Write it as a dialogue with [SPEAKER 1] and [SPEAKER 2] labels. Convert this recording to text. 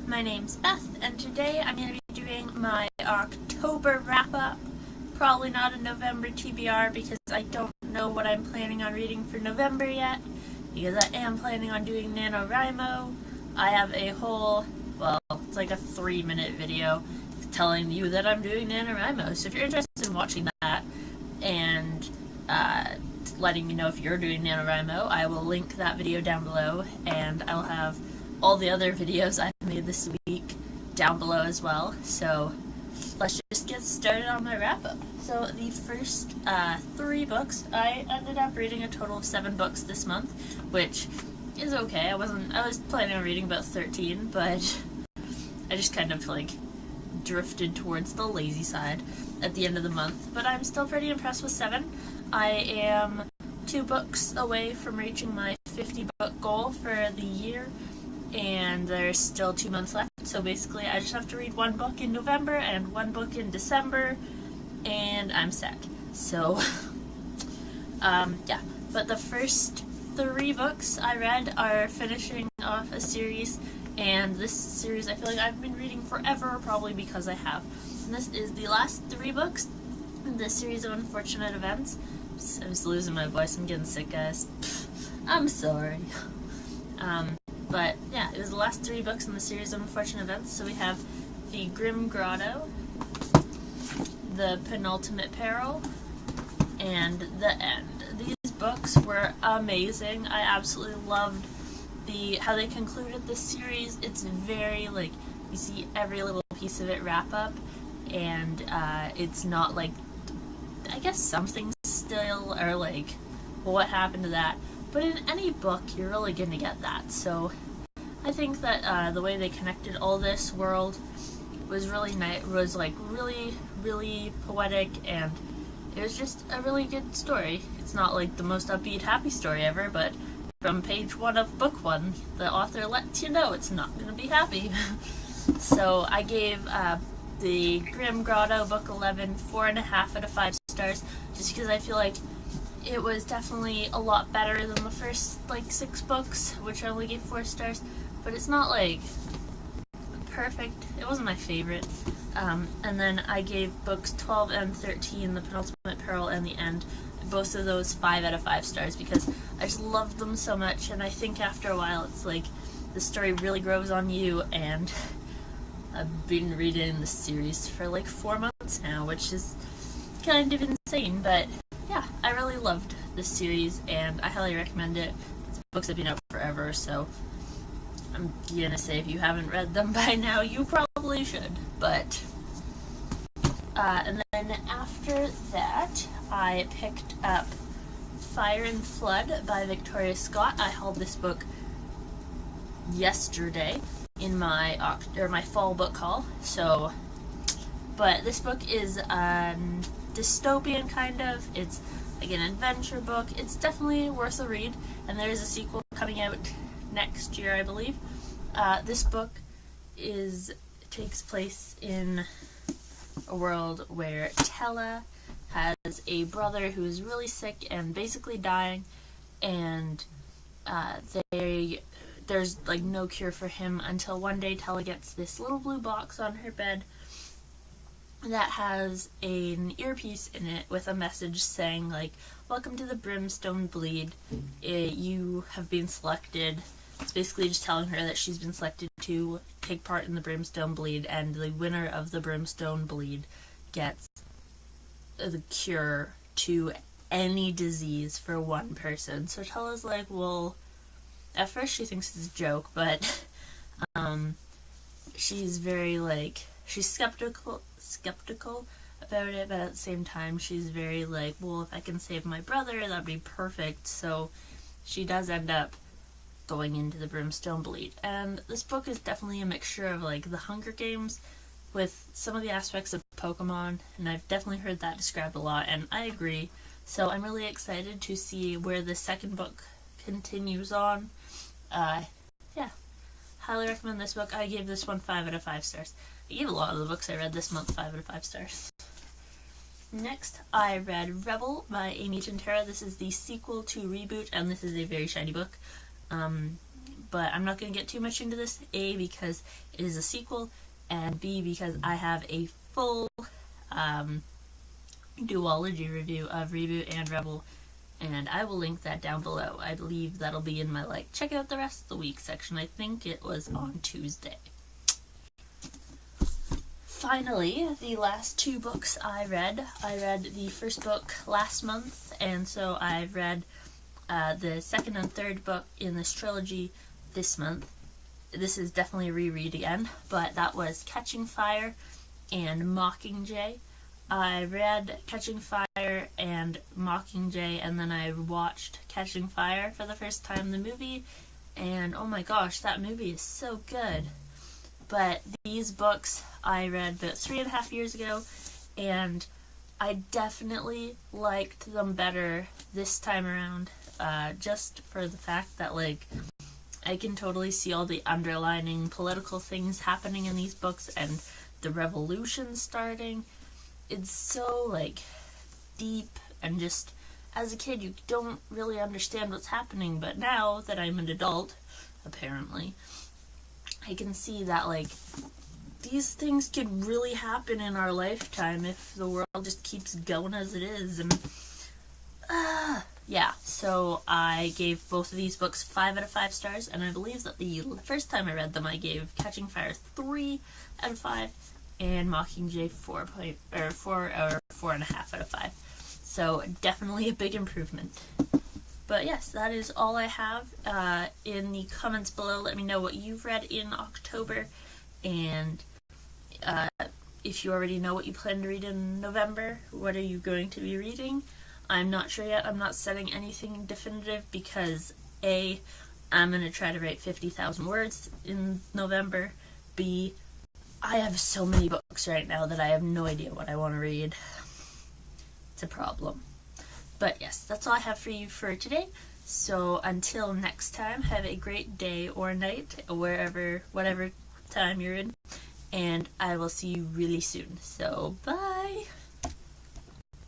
[SPEAKER 1] my name's Beth, and today I'm going to be doing my October wrap-up. Probably not a November TBR because I don't know what I'm planning on reading for November yet, because I am planning on doing NaNoWriMo. I have a whole, well, it's like a 3-minute video telling you that I'm doing NaNoWriMo, so if you're interested in watching that and letting me know if you're doing NaNoWriMo, I will link that video down below, and I'll have all the other videos I've made this week down below as well. So let's just get started on my wrap-up. So the first 3 books, I ended up reading a total of 7 books this month, which is okay. I was planning on reading about 13, but I just kind of like drifted towards the lazy side at the end of the month. But I'm still pretty impressed with 7. I am 2 books away from reaching my 50-book goal for the year, and there's still 2 months left, so basically I just have to read 1 book in November and 1 book in December, and I'm set. So, yeah. But the first 3 books I read are finishing off a series, and this series I feel like I've been reading forever, probably because I have. And this is the last 3 books in the series of Unfortunate Events. I'm just losing my voice, I'm getting sick, guys. I'm sorry. But yeah, it was the last 3 books in the series of Unfortunate Events. So we have The Grim Grotto, The Penultimate Peril, and The End. These books were amazing. I absolutely loved how they concluded this series. It's very, like, you see every little piece of it wrap up, and it's not like, I guess some things still are like, well, what happened to that? But in any book, you're really going to get that. So I think that the way they connected all this world was really nice, was like really, really poetic, and it was just a really good story. It's not like the most upbeat, happy story ever, but from page 1 of book 1, the author lets you know it's not going to be happy. So I gave The Grim Grotto, book 11, 4.5 out of 5 stars, just because I feel like it was definitely a lot better than the first, like, 6 books, which I only gave 4 stars, but it's not, like, perfect. It wasn't my favorite. And then I gave books 12 and 13, The Penultimate Peril and The End, both of those 5 out of 5 stars, because I just loved them so much, and I think after a while it's like, the story really grows on you, and I've been reading this series for like 4 months now, which is kind of insane, but yeah, I really loved this series, and I highly recommend it. These books have been out forever, so I'm gonna say if you haven't read them by now, you probably should. But, and then after that, I picked up Fire and Flood by Victoria Scott. I hauled this book yesterday in my fall book haul, so, but this book is dystopian, kind of. It's like an adventure book. It's definitely worth a read, and there's a sequel coming out next year, I believe. This book takes place in a world where Tella has a brother who is really sick and basically dying, and there's like no cure for him until one day Tella gets this little blue box on her bed that has an earpiece in it with a message saying, like, welcome to the Brimstone Bleed, you have been selected. It's basically just telling her that she's been selected to take part in the Brimstone Bleed, and the winner of the Brimstone Bleed gets the cure to any disease for 1 person. So Tella's like, well, at first she thinks it's a joke, but she's very, like, she's skeptical about it, but at the same time she's very like, well, if I can save my brother, that'd be perfect. So she does end up going into the Brimstone Bleed. And this book is definitely a mixture of like the Hunger Games with some of the aspects of Pokemon, and I've definitely heard that described a lot, and I agree. So I'm really excited to see where the second book continues on. Yeah, highly recommend this book. I gave this one 5 out of 5 stars. I gave a lot of the books I read this month 5 out of 5 stars. Next, I read Rebel by Amy Gentera. This is the sequel to Reboot, and this is a very shiny book. but I'm not going to get too much into this, A, because it is a sequel, and B, because I have a full duology review of Reboot and Rebel, and I will link that down below. I believe that'll be in my check out the rest of the week section. I think it was on Tuesday. Finally, the last 2 books I read the first book last month, and so I've read the second and third book in this trilogy this month. This is definitely a reread again, but that was Catching Fire and Mockingjay. I read Catching Fire and Mockingjay, and then I watched Catching Fire for the first time, the movie, and oh my gosh, that movie is so good. But these books I read about 3.5 years ago, and I definitely liked them better this time around, just for the fact that, I can totally see all the underlining political things happening in these books, and the revolution starting. It's so, deep, and just, as a kid, you don't really understand what's happening, but now that I'm an adult, apparently, I can see that, these things could really happen in our lifetime if the world just keeps going as it is, and, yeah, so I gave both of these books 5 out of 5 stars, and I believe that the first time I read them, I gave Catching Fire 3 out of 5, and Mockingjay 4 or 4.5 out of 5, so definitely a big improvement. But yes, that is all I have. In the comments below, let me know what you've read in October, and if you already know what you plan to read in November, what are you going to be reading? I'm not sure yet. I'm not setting anything definitive because A, I'm going to try to write 50,000 words in November. B, I have so many books right now that I have no idea what I want to read. It's a problem. But yes, that's all I have for you for today. So until next time, have a great day or night, whatever time you're in. And I will see you really soon. So bye!